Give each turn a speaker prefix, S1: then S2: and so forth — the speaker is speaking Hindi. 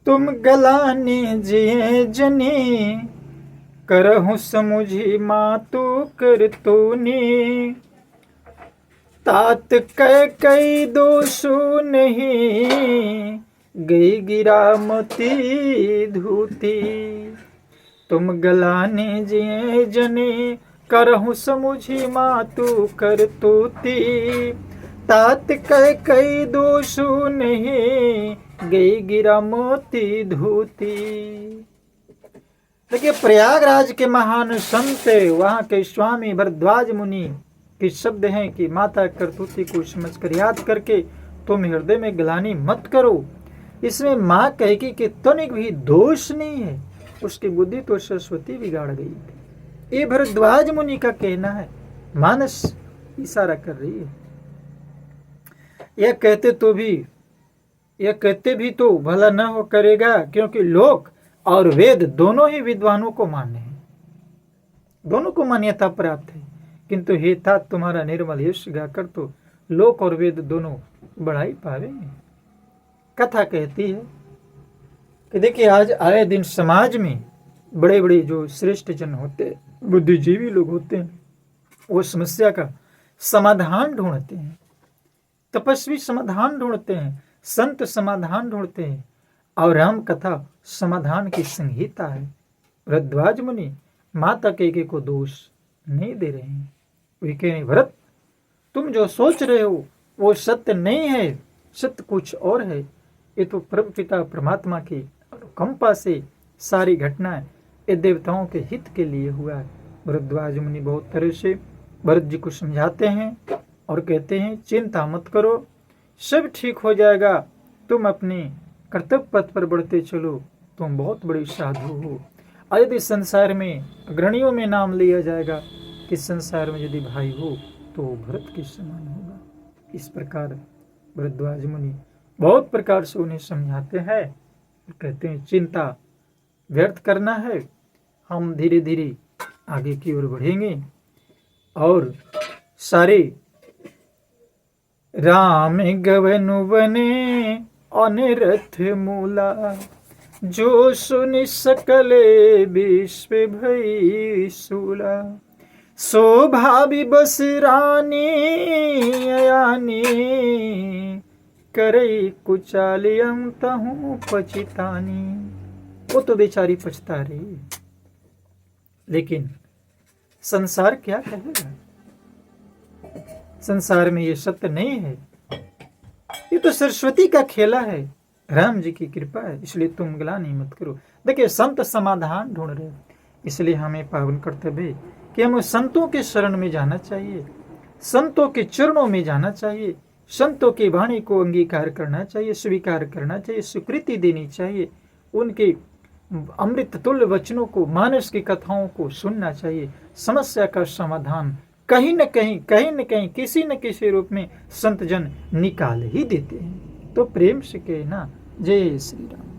S1: तुम गलाने जिए जनी, करहु समुझी मातु कर तूने। तात कह कई दोषो नहीं, गई गिरा मोती धूती। तुम गलाने जिए जने, करहु समुझी मातु कर तूती। तात कह कई दोषो नहीं, गई गिरा मोती धूती। देखिए, प्रयागराज के महान संत, वहां के स्वामी भरद्वाज मुनि के शब्द हैं कि माता करतूती को समझकर याद करके तुम हृदय में ग्लानि मत करो। इसमें माँ कहेगी कि तनिक भी दोष नहीं है, उसकी बुद्धि तो सरस्वती बिगाड़ गई। ये भरद्वाज मुनि का कहना है, मानस इशारा कर रही है। यह कहते भी तो भला न हो करेगा, क्योंकि लोक और वेद दोनों ही विद्वानों को मान्य हैं, दोनों को मान्यता प्राप्त है। किंतु हे तात, तुम्हारा निर्मल यश गाकर तो लोक और वेद दोनों बढ़ाई पावेंगे। कथा कहती है कि देखिए, आज आए दिन समाज में बड़े बड़े जो श्रेष्ठ जन होते हैं, बुद्धिजीवी लोग होते हैं, वो समस्या का समाधान ढूंढते हैं, तपस्वी समाधान ढूंढते हैं, संत समाधान ढूंढते हैं, और राम कथा समाधान की संहिता है। भरद्वाज मुनि माता कैके को दोष नहीं दे रहे हैं। वे कह रहे, भरत, तुम जो सोच रहे हो वो सत्य नहीं है, सत्य कुछ और है। ये तो परम पिता परमात्मा की अनुकंपा से सारी घटनाएं ये देवताओं के हित के लिए हुआ है। भरद्वाज मुनि बहुत तरह से भरत जी को समझाते हैं और कहते हैं, चिंता मत करो, सब ठीक हो जाएगा, तुम अपने कर्तव्य पथ पर बढ़ते चलो, तुम बहुत बड़े साधु हो। और यदि संसार में अग्रणियों में नाम लिया जाएगा कि संसार में यदि भाई हो तो भरत के समान होगा। इस प्रकार भरद्वाज मुनि बहुत प्रकार से उन्हें समझाते हैं, कहते हैं चिंता व्यर्थ करना है, हम धीरे धीरे आगे की ओर बढ़ेंगे। और सारे राम गवनु बने अनिरथ मूला, जो सुनि सकले विश्व भई सूला। शोभा बस रानी अयानी, करई कुचालियम तहु पचितानी। वो तो बेचारी पछता रही, लेकिन संसार क्या कहेगा? संसार में ये सत्य नहीं है, ये तो सरस्वती का खेला है, राम जी की कृपा है, इसलिए तुम ग्लानि मत करो। देखिए, संत समाधान ढूंढ रहे, इसलिए हमें पावन कर्तव्य है कि हमें संतों के शरण में जाना चाहिए, संतों के चरणों में जाना चाहिए, संतों की वाणी को अंगीकार करना चाहिए, स्वीकार करना चाहिए, स्वीकृति देनी चाहिए, उनके अमृत तुल्य वचनों को, मानस की कथाओं को सुनना चाहिए। समस्या का समाधान कहीं न कहीं किसी न किसी रूप में संत जन निकाल ही देते हैं। तो प्रेम से कहना, जय श्री राम।